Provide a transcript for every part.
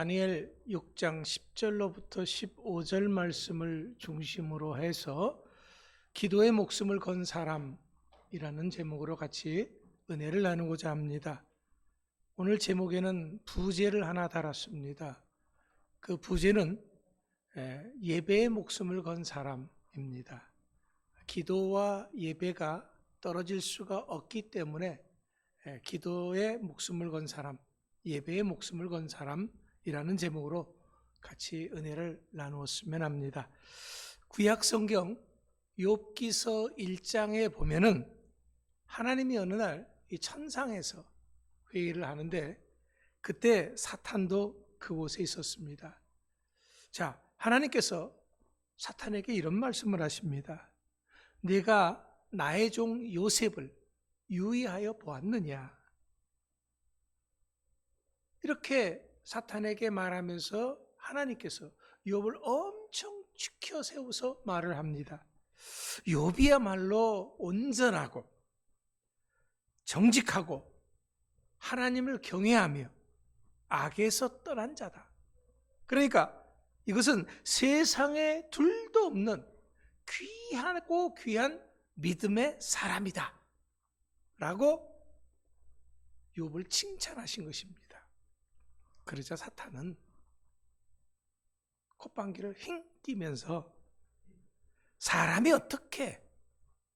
다니엘 6장 10절로부터 15절 말씀을 중심으로 해서 기도의 목숨을 건 사람이라는 제목으로 같이 은혜를 나누고자 합니다. 오늘 제목에는 부제를 하나 달았습니다. 그 부제는 예배의 목숨을 건 사람입니다. 기도와 예배가 떨어질 수가 없기 때문에 기도의 목숨을 건 사람, 예배의 목숨을 건 사람이라는 제목으로 같이 은혜를 나누었으면 합니다. 구약 성경 욥기서 1장에 보면은 하나님이 어느 날 이 천상에서 회의를 하는데 그때 사탄도 그곳에 있었습니다. 자, 하나님께서 사탄에게 이런 말씀을 하십니다. 네가 나의 종 요셉을 유의하여 보았느냐? 이렇게 사탄에게 말하면서 하나님께서 욥을 엄청 지켜 세워서 말을 합니다. 욥이야말로 온전하고 정직하고 하나님을 경외하며 악에서 떠난 자다. 그러니까 이것은 세상에 둘도 없는 귀하고 귀한 믿음의 사람이다 라고 욥을 칭찬하신 것입니다. 그러자 사탄은 콧방귀를 힝 띄면서 사람이 어떻게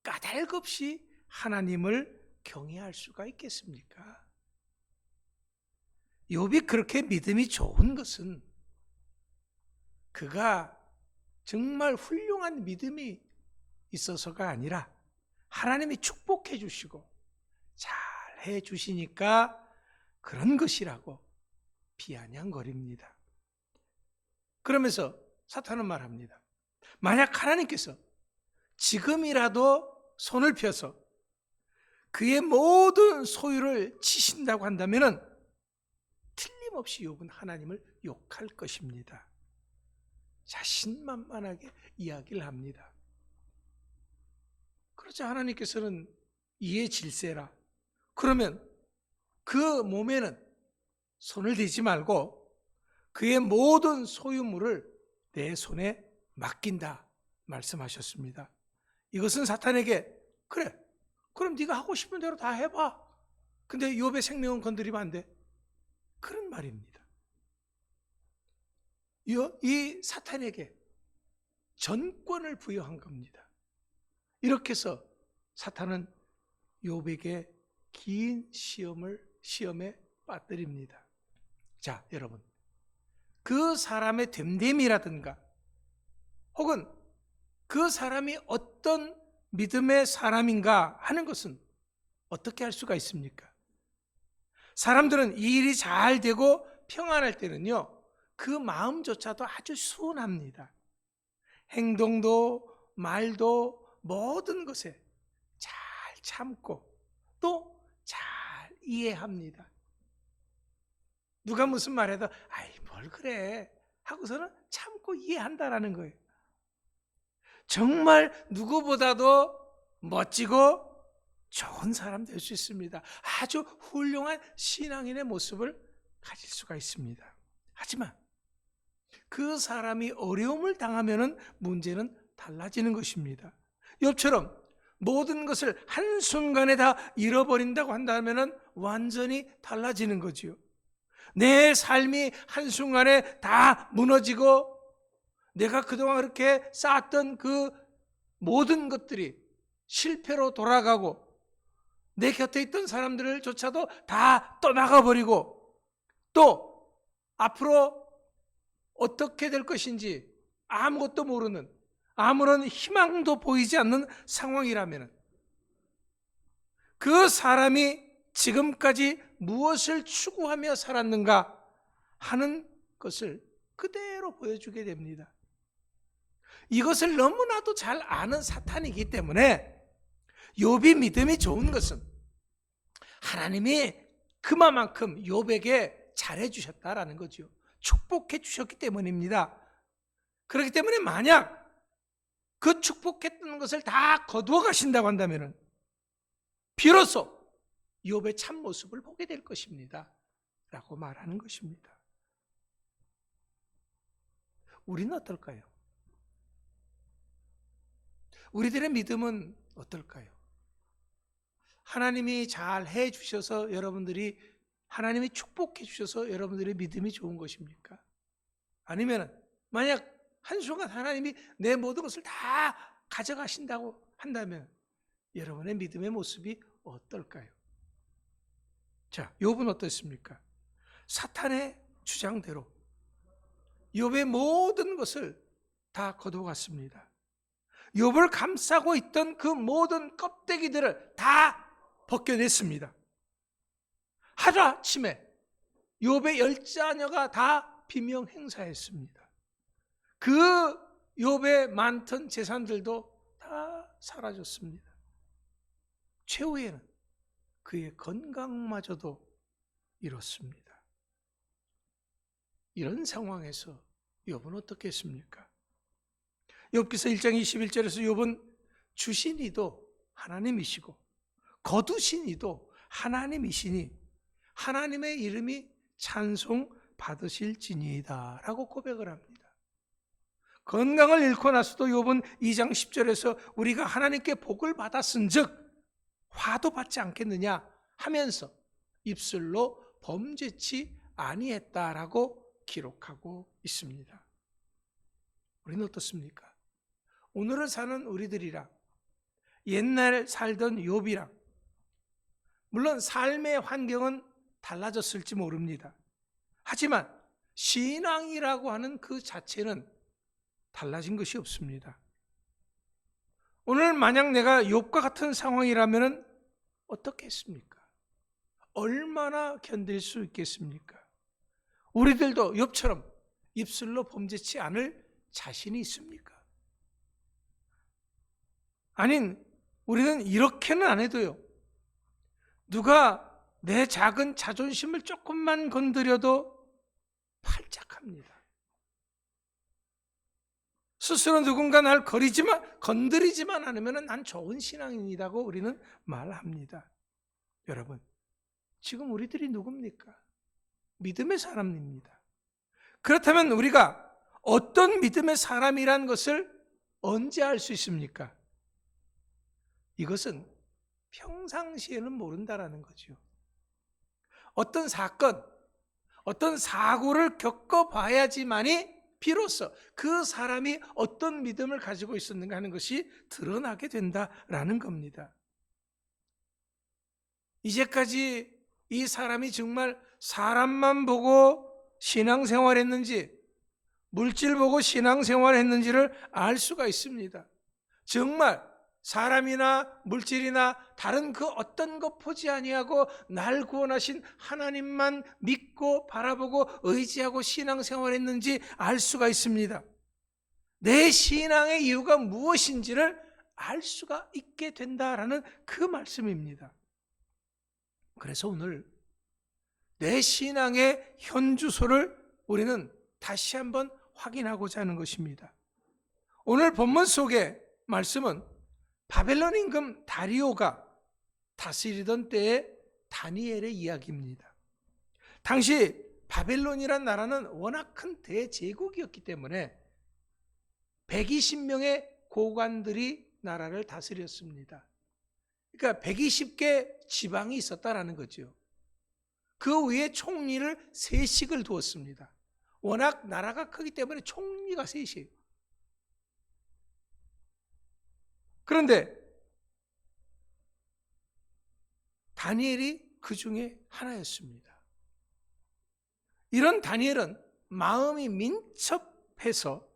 까닭없이 하나님을 경외할 수가 있겠습니까? 욥이 그렇게 믿음이 좋은 것은 그가 정말 훌륭한 믿음이 있어서가 아니라 하나님이 축복해 주시고 잘 해 주시니까 그런 것이라고 비아냥거립니다. 그러면서 사탄은 말합니다. 만약 하나님께서 지금이라도 손을 펴서 그의 모든 소유를 치신다고 한다면 틀림없이 욥은 하나님을 욕할 것입니다. 자신만만하게 이야기를 합니다. 그러자 하나님께서는 이에 질세라. 그러면 그 몸에는 손을 대지 말고 그의 모든 소유물을 내 손에 맡긴다 말씀하셨습니다. 이것은 사탄에게 그래, 그럼 네가 하고 싶은 대로 다 해봐. 근데 욥의 생명은 건드리면 안 돼. 그런 말입니다. 이 사탄에게 전권을 부여한 겁니다. 이렇게 해서 사탄은 욥에게 긴 시험에 빠뜨립니다. 자, 여러분, 그 사람의 됨됨이라든가 혹은 그 사람이 어떤 믿음의 사람인가 하는 것은 어떻게 할 수가 있습니까? 사람들은 이 일이 잘 되고 평안할 때는요, 그 마음조차도 아주 순합니다. 행동도 말도 모든 것에 잘 참고 또 잘 이해합니다. 누가 무슨 말해도 아이 뭘 그래 하고서는 참고 이해한다라는 거예요. 정말 누구보다도 멋지고 좋은 사람 될 수 있습니다. 아주 훌륭한 신앙인의 모습을 가질 수가 있습니다. 하지만 그 사람이 어려움을 당하면 문제는 달라지는 것입니다. 욥처럼 모든 것을 한순간에 다 잃어버린다고 한다면 완전히 달라지는 거지요. 내 삶이 한순간에 다 무너지고 내가 그동안 그렇게 쌓았던 그 모든 것들이 실패로 돌아가고 내 곁에 있던 사람들조차도 다 떠나가 버리고 또 앞으로 어떻게 될 것인지 아무것도 모르는 아무런 희망도 보이지 않는 상황이라면 그 사람이 지금까지 무엇을 추구하며 살았는가 하는 것을 그대로 보여주게 됩니다. 이것을 너무나도 잘 아는 사탄이기 때문에 욥이 믿음이 좋은 것은 하나님이 그만큼 욥에게 잘해 주셨다라는 거죠. 축복해 주셨기 때문입니다. 그렇기 때문에 만약 그 축복했던 것을 다 거두어 가신다고 한다면 비로소 욥의 참모습을 보게 될 것입니다 라고 말하는 것입니다. 우리는 어떨까요? 우리들의 믿음은 어떨까요? 하나님이 잘 해주셔서 여러분들이, 하나님이 축복해 주셔서 여러분들의 믿음이 좋은 것입니까? 아니면 만약 한순간 하나님이 내 모든 것을 다 가져가신다고 한다면 여러분의 믿음의 모습이 어떨까요? 자, 욥은 어떻습니까? 사탄의 주장대로 욥의 모든 것을 다 거두어갔습니다. 욥을 감싸고 있던 그 모든 껍데기들을 다 벗겨냈습니다. 하루아침에 욥의 10자녀가 다 비명 행사했습니다. 그 욥의 많던 재산들도 다 사라졌습니다. 최후에는 그의 건강마저도 잃었습니다. 이런 상황에서 욥은 어떻게 했습니까? 욥기서 1장 21절에서 욥은 주신 이도 하나님이시고 거두신 이도 하나님이시니 하나님의 이름이 찬송 받으실지니이다 라고 고백을 합니다. 건강을 잃고 나서도 욥은 2장 10절에서 우리가 하나님께 복을 받았은 즉 화도 받지 않겠느냐 하면서 입술로 범죄치 아니했다라고 기록하고 있습니다. 우리는 어떻습니까? 오늘을 사는 우리들이랑 옛날 살던 욥이랑 물론 삶의 환경은 달라졌을지 모릅니다. 하지만 신앙이라고 하는 그 자체는 달라진 것이 없습니다. 오늘 만약 내가 욥과 같은 상황이라면 어떻게 했습니까? 얼마나 견딜 수 있겠습니까? 우리들도 욥처럼 입술로 범죄치 않을 자신이 있습니까? 아닌 우리는 이렇게는 안 해도요. 누가 내 작은 자존심을 조금만 건드려도 팔짝합니다. 스스로 누군가 날 건드리지만 않으면 난 좋은 신앙인이라고 우리는 말합니다. 여러분, 지금 우리들이 누굽니까? 믿음의 사람입니다. 그렇다면 우리가 어떤 믿음의 사람이란 것을 언제 알 수 있습니까? 이것은 평상시에는 모른다라는 거죠. 어떤 사건, 어떤 사고를 겪어봐야지만이 비로소 그 사람이 어떤 믿음을 가지고 있었는가 하는 것이 드러나게 된다라는 겁니다. 이제까지 이 사람이 정말 사람만 보고 신앙생활 했는지 물질 보고 신앙생활 했는지를 알 수가 있습니다. 정말 사람이나 물질이나 다른 그 어떤 것 보지 아니하고 날 구원하신 하나님만 믿고 바라보고 의지하고 신앙생활 했는지 알 수가 있습니다. 내 신앙의 이유가 무엇인지를 알 수가 있게 된다라는 그 말씀입니다. 그래서 오늘 내 신앙의 현주소를 우리는 다시 한번 확인하고자 하는 것입니다. 오늘 본문 속의 말씀은 바벨론 임금 다리오가 다스리던 때의 다니엘의 이야기입니다. 당시 바벨론이란 나라는 워낙 큰 대제국이었기 때문에 120명의 고관들이 나라를 다스렸습니다. 그러니까 120개 지방이 있었다라는 거죠. 그 위에 총리를 3씩을 두었습니다. 워낙 나라가 크기 때문에 총리가 3씩. 그런데 다니엘이 그 중에 하나였습니다. 이런 다니엘은 마음이 민첩해서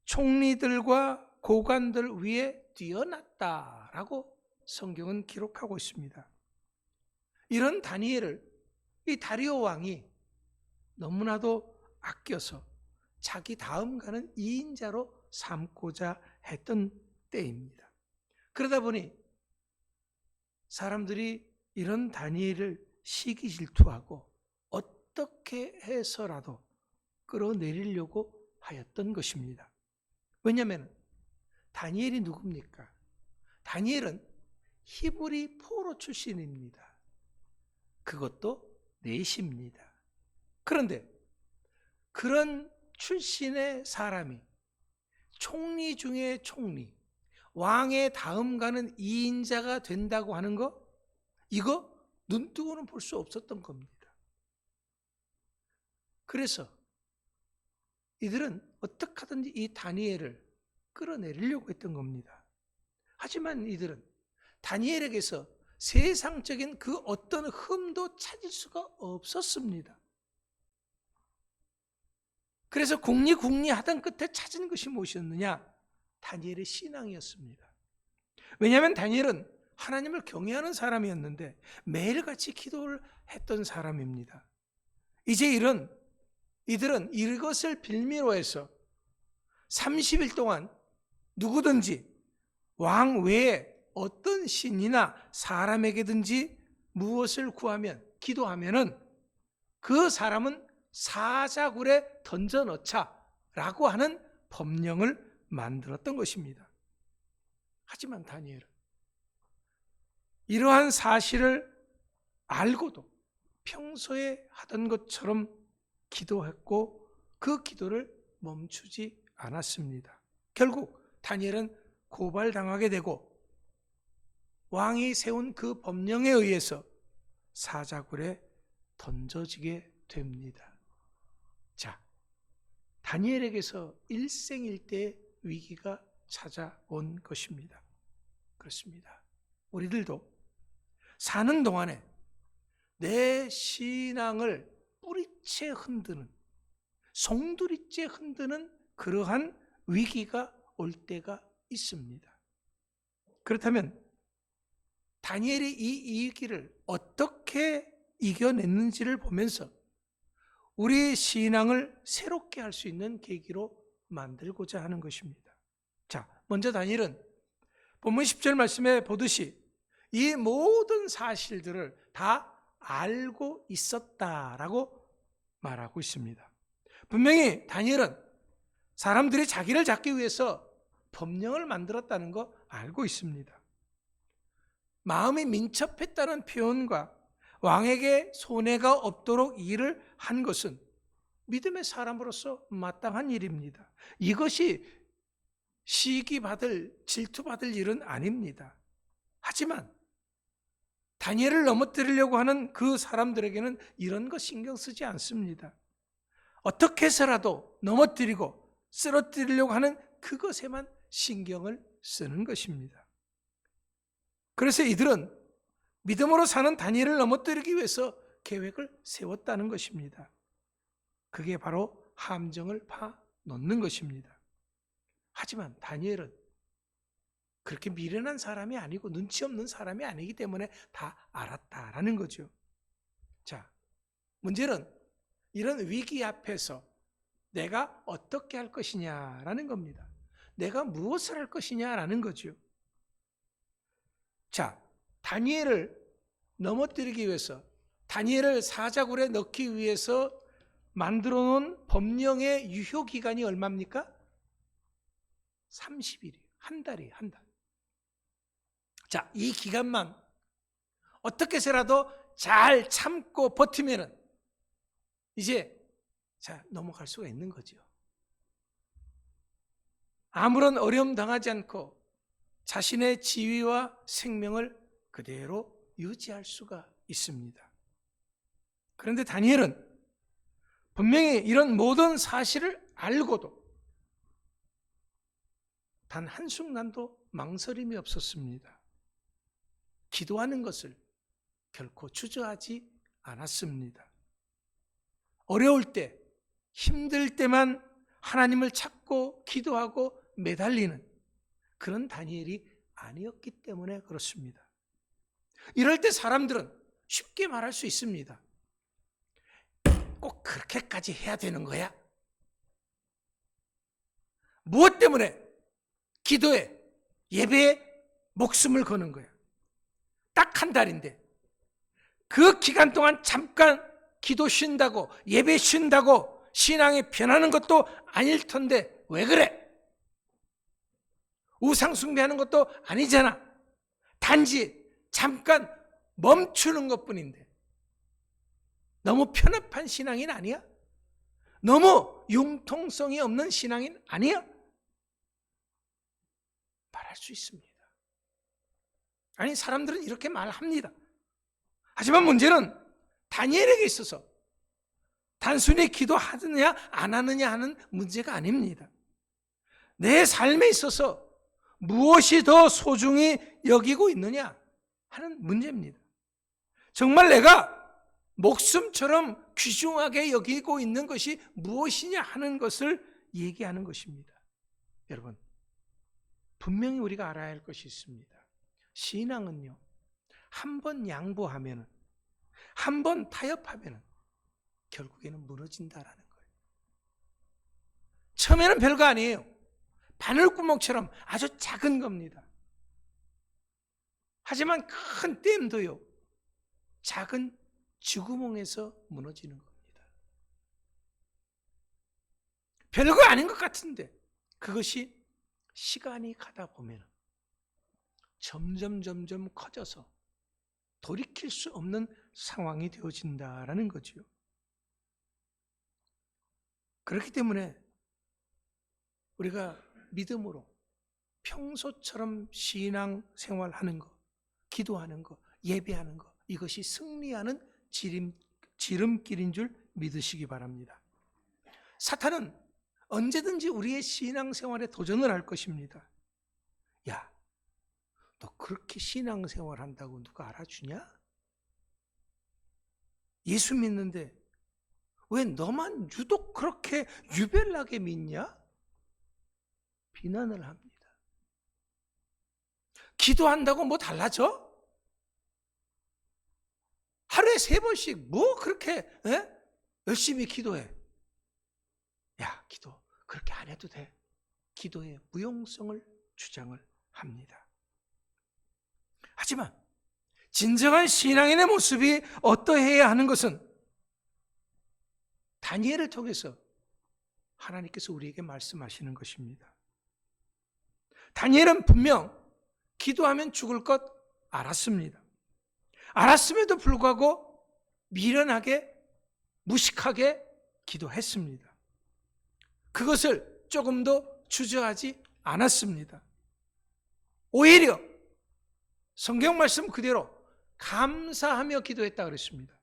총리들과 고관들 위에 뛰어났다라고 성경은 기록하고 있습니다. 이런 다니엘을 이 다리오 왕이 너무나도 아껴서 자기 다음 가는 2인자로 삼고자 했던 때입니다. 그러다 보니 사람들이 이런 다니엘을 시기 질투하고 어떻게 해서라도 끌어내리려고 하였던 것입니다. 왜냐하면 다니엘이 누굽니까? 다니엘은 히브리 포로 출신입니다. 그것도 넷입니다. 그런데 그런 출신의 사람이 총리 중에 총리, 왕의 다음 가는 2인자가 된다고 하는 거, 이거 눈뜨고는 볼 수 없었던 겁니다. 그래서 이들은 어떻게 하든지 이 다니엘을 끌어내리려고 했던 겁니다. 하지만 이들은 다니엘에게서 세상적인 그 어떤 흠도 찾을 수가 없었습니다. 그래서 궁리하던 끝에 찾은 것이 무엇이었느냐? 다니엘의 신앙이었습니다. 왜냐하면 다니엘은 하나님을 경외하는 사람이었는데 매일같이 기도를 했던 사람입니다. 이제 이들은 이것을 빌미로 해서 30일 동안 누구든지 왕 외에 어떤 신이나 사람에게든지 무엇을 구하면, 기도하면은 그 사람은 사자굴에 던져 넣자라고 하는 법령을 만들었던 것입니다. 하지만 다니엘은 이러한 사실을 알고도 평소에 하던 것처럼 기도했고 그 기도를 멈추지 않았습니다. 결국 다니엘은 고발당하게 되고 왕이 세운 그 법령에 의해서 사자굴에 던져지게 됩니다. 자, 다니엘에게서 일생일대의 위기가 찾아온 것입니다. 그렇습니다. 우리들도 사는 동안에 내 신앙을 뿌리채 흔드는, 송두리째 흔드는 그러한 위기가 올 때가 있습니다. 그렇다면 다니엘이 이 위기를 어떻게 이겨냈는지를 보면서 우리의 신앙을 새롭게 할 수 있는 계기로 만들고자 하는 것입니다. 자, 먼저 다니엘은 본문 10절 말씀에 보듯이 이 모든 사실들을 다 알고 있었다라고 말하고 있습니다. 분명히 다니엘은 사람들이 자기를 잡기 위해서 법령을 만들었다는 거 알고 있습니다. 마음이 민첩했다는 표현과 왕에게 손해가 없도록 일을 한 것은 믿음의 사람으로서 마땅한 일입니다. 이것이 시기받을, 질투받을 일은 아닙니다. 하지만 다니엘을 넘어뜨리려고 하는 그 사람들에게는 이런 거 신경 쓰지 않습니다. 어떻게 해서라도 넘어뜨리고 쓰러뜨리려고 하는 그것에만 신경을 쓰는 것입니다. 그래서 이들은 믿음으로 사는 다니엘을 넘어뜨리기 위해서 계획을 세웠다는 것입니다. 그게 바로 함정을 파놓는 것입니다. 하지만 다니엘은 그렇게 미련한 사람이 아니고 눈치 없는 사람이 아니기 때문에 다 알았다라는 거죠. 자, 문제는 이런 위기 앞에서 내가 어떻게 할 것이냐라는 겁니다. 내가 무엇을 할 것이냐라는 거죠. 자, 다니엘을 넘어뜨리기 위해서, 다니엘을 사자굴에 넣기 위해서 만들어 놓은 법령의 유효 기간이 얼마입니까? 30일이에요. 한 달이에요. 한 달. 자, 이 기간만 어떻게 해서라도 잘 참고 버티면은 이제 넘어갈 수가 있는 거죠. 아무런 어려움 당하지 않고 자신의 지위와 생명을 그대로 유지할 수가 있습니다. 그런데 다니엘은 분명히 이런 모든 사실을 알고도 단 한순간도 망설임이 없었습니다. 기도하는 것을 결코 주저하지 않았습니다. 어려울 때, 힘들 때만 하나님을 찾고 기도하고 매달리는 그런 다니엘이 아니었기 때문에 그렇습니다. 이럴 때 사람들은 쉽게 말할 수 있습니다. 꼭 그렇게까지 해야 되는 거야? 무엇 때문에 기도에, 예배에 목숨을 거는 거야? 딱 한 달인데 그 기간 동안 잠깐 기도 쉰다고, 예배 쉰다고 신앙이 변하는 것도 아닐 텐데 왜 그래? 우상 숭배하는 것도 아니잖아. 단지 잠깐 멈추는 것뿐인데 너무 편협한 신앙인 아니야? 너무 융통성이 없는 신앙인 아니야? 말할 수 있습니다. 아니, 사람들은 이렇게 말합니다. 하지만 문제는 다니엘에게 있어서 단순히 기도하느냐 안 하느냐 하는 문제가 아닙니다. 내 삶에 있어서 무엇이 더 소중히 여기고 있느냐 하는 문제입니다. 정말 내가 목숨처럼 귀중하게 여기고 있는 것이 무엇이냐 하는 것을 얘기하는 것입니다. 여러분, 분명히 우리가 알아야 할 것이 있습니다. 신앙은요, 한 번 양보하면, 한 번 타협하면 결국에는 무너진다라는 거예요. 처음에는 별거 아니에요. 바늘구멍처럼 아주 작은 겁니다. 하지만 큰 댐도요, 작은 쥐구멍에서 무너지는 겁니다. 별거 아닌 것 같은데 그것이 시간이 가다 보면 점점 커져서 돌이킬 수 없는 상황이 되어진다라는 거죠. 그렇기 때문에 우리가 믿음으로 평소처럼 신앙 생활하는 것, 기도하는 것, 예배하는 것, 이것이 승리하는 지름길인 줄 믿으시기 바랍니다. 사탄은 언제든지 우리의 신앙 생활에 도전을 할 것입니다. 야, 너 그렇게 신앙 생활한다고 누가 알아주냐? 예수 믿는데 왜 너만 유독 그렇게 유별나게 믿냐? 비난을 합니다. 기도한다고 뭐 달라져? 하루에 3번씩 뭐 그렇게 열심히 기도해? 야, 기도 그렇게 안 해도 돼. 기도의 무용성을 주장을 합니다. 하지만 진정한 신앙인의 모습이 어떠해야 하는 것은 다니엘을 통해서 하나님께서 우리에게 말씀하시는 것입니다. 다니엘은 분명 기도하면 죽을 것 알았습니다. 알았음에도 불구하고 미련하게 무식하게 기도했습니다. 그것을 조금도 주저하지 않았습니다. 오히려 성경 말씀 그대로 감사하며 기도했다 그랬습니다.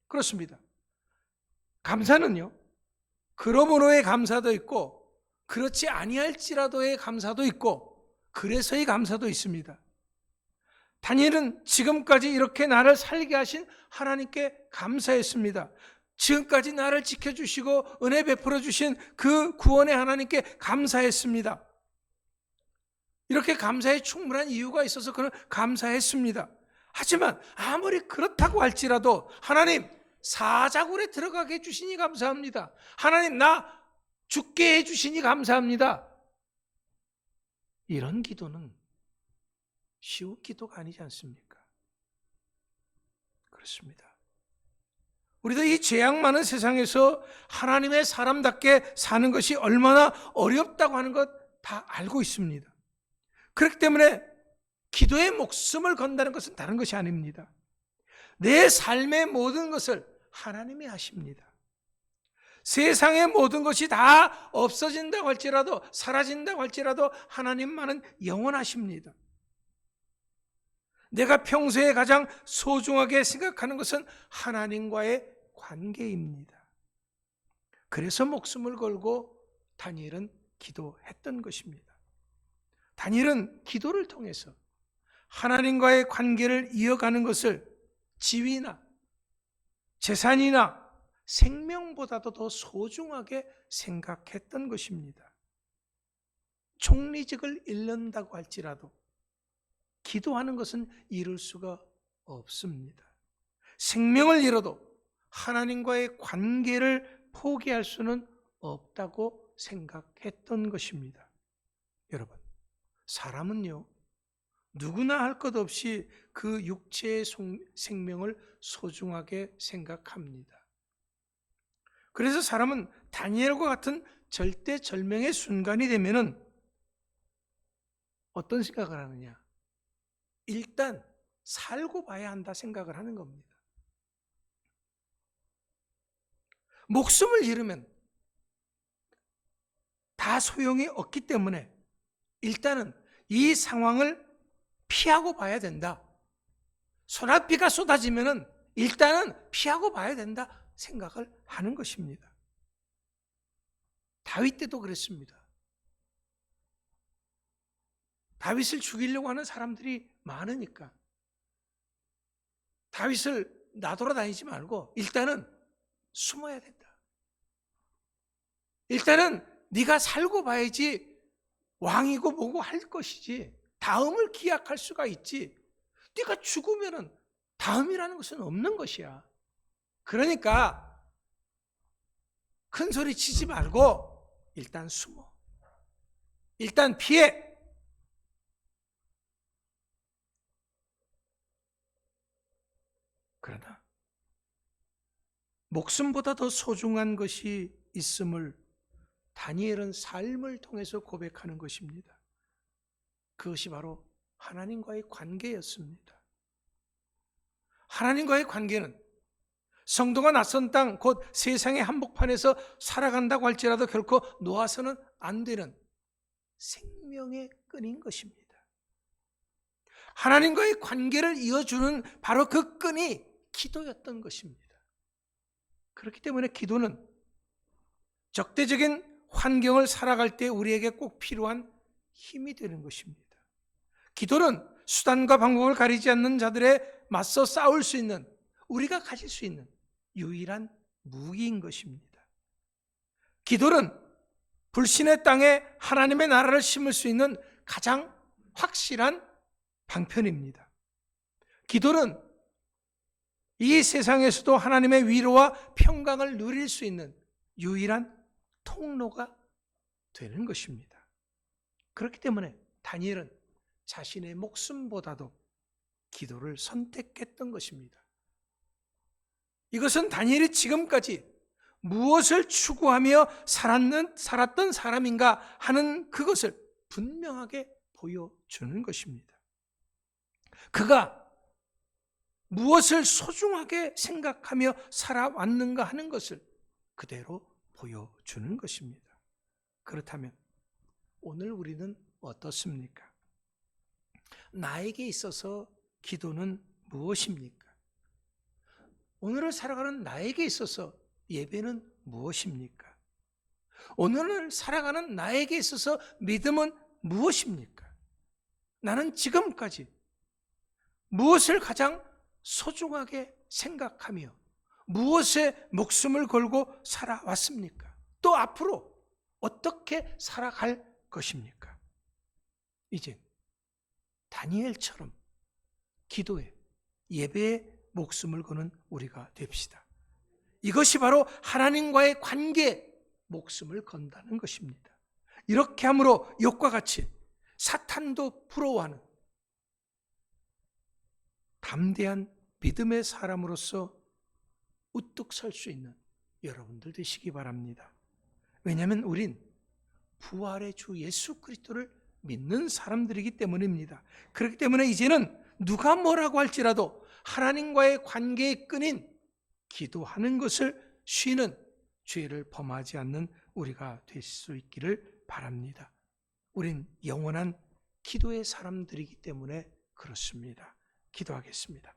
그렇습니다. 감사는요, 그러므로의 감사도 있고 그렇지 아니할지라도의 감사도 있고 그래서의 감사도 있습니다. 다니엘은 지금까지 이렇게 나를 살게 하신 하나님께 감사했습니다. 지금까지 나를 지켜주시고 은혜 베풀어 주신 그 구원의 하나님께 감사했습니다. 이렇게 감사에 충분한 이유가 있어서 그는 감사했습니다. 하지만 아무리 그렇다고 할지라도 하나님, 사자굴에 들어가게 해주시니 감사합니다. 하나님, 나 죽게 해주시니 감사합니다. 이런 기도는 쉬운 기도가 아니지 않습니까? 그렇습니다. 우리도 이 죄악 많은 세상에서 하나님의 사람답게 사는 것이 얼마나 어렵다고 하는 것 다 알고 있습니다. 그렇기 때문에 기도에 목숨을 건다는 것은 다른 것이 아닙니다. 내 삶의 모든 것을 하나님이 하십니다. 세상의 모든 것이 다 없어진다고 할지라도, 사라진다고 할지라도 하나님만은 영원하십니다. 내가 평소에 가장 소중하게 생각하는 것은 하나님과의 관계입니다. 그래서 목숨을 걸고 다니엘은 기도했던 것입니다. 다니엘은 기도를 통해서 하나님과의 관계를 이어가는 것을 지위나 재산이나 생명보다도 더 소중하게 생각했던 것입니다. 총리직을 잃는다고 할지라도 기도하는 것은 이룰 수가 없습니다. 생명을 잃어도 하나님과의 관계를 포기할 수는 없다고 생각했던 것입니다. 여러분, 사람은요, 누구나 할 것 없이 그 육체의 생명을 소중하게 생각합니다. 그래서 사람은 다니엘과 같은 절대절명의 순간이 되면은 어떤 생각을 하느냐? 일단 살고 봐야 한다 생각을 하는 겁니다. 목숨을 잃으면 다 소용이 없기 때문에 일단은 이 상황을 피하고 봐야 된다. 소나비가 쏟아지면은 일단은 피하고 봐야 된다 생각을 하는 것입니다. 다윗 때도 그랬습니다. 다윗을 죽이려고 하는 사람들이 많으니까 다윗을 나돌아다니지 말고 일단은 숨어야 된다. 일단은 네가 살고 봐야지 왕이고 뭐고 할 것이지 다음을 기약할 수가 있지 네가 죽으면은 다음이라는 것은 없는 것이야. 그러니까 큰 소리 치지 말고 일단 숨어. 일단 피해. 그러나 목숨보다 더 소중한 것이 있음을 다니엘은 삶을 통해서 고백하는 것입니다. 그것이 바로 하나님과의 관계였습니다. 하나님과의 관계는 성도가 낯선 땅, 곧 세상의 한복판에서 살아간다고 할지라도 결코 놓아서는 안 되는 생명의 끈인 것입니다. 하나님과의 관계를 이어주는 바로 그 끈이 기도였던 것입니다. 그렇기 때문에 기도는 적대적인 환경을 살아갈 때 우리에게 꼭 필요한 힘이 되는 것입니다. 기도는 수단과 방법을 가리지 않는 자들에 맞서 싸울 수 있는, 우리가 가질 수 있는 유일한 무기인 것입니다. 기도는 불신의 땅에 하나님의 나라를 심을 수 있는 가장 확실한 방편입니다. 기도는 이 세상에서도 하나님의 위로와 평강을 누릴 수 있는 유일한 통로가 되는 것입니다. 그렇기 때문에 다니엘은 자신의 목숨보다도 기도를 선택했던 것입니다. 이것은 다니엘이 지금까지 무엇을 추구하며 살았던 사람인가 하는 그것을 분명하게 보여주는 것입니다. 그가 무엇을 소중하게 생각하며 살아왔는가 하는 것을 그대로 보여주는 것입니다. 그렇다면 오늘 우리는 어떻습니까? 나에게 있어서 기도는 무엇입니까? 오늘을 살아가는 나에게 있어서 예배는 무엇입니까? 오늘을 살아가는 나에게 있어서 믿음은 무엇입니까? 나는 지금까지 무엇을 가장 소중하게 생각하며 무엇에 목숨을 걸고 살아왔습니까? 또 앞으로 어떻게 살아갈 것입니까? 이제 다니엘처럼 기도에, 예배에 목숨을 거는 우리가 됩시다. 이것이 바로 하나님과의 관계에 목숨을 건다는 것입니다. 이렇게 함으로 욥과 같이 사탄도 부러워하는 담대한 믿음의 사람으로서 우뚝 설 수 있는 여러분들 되시기 바랍니다. 왜냐하면 우린 부활의 주 예수 그리스도를 믿는 사람들이기 때문입니다. 그렇기 때문에 이제는 누가 뭐라고 할지라도 하나님과의 관계의 끈인 기도하는 것을 쉬는 죄를 범하지 않는 우리가 될 수 있기를 바랍니다. 우린 영원한 기도의 사람들이기 때문에 그렇습니다. 기도하겠습니다.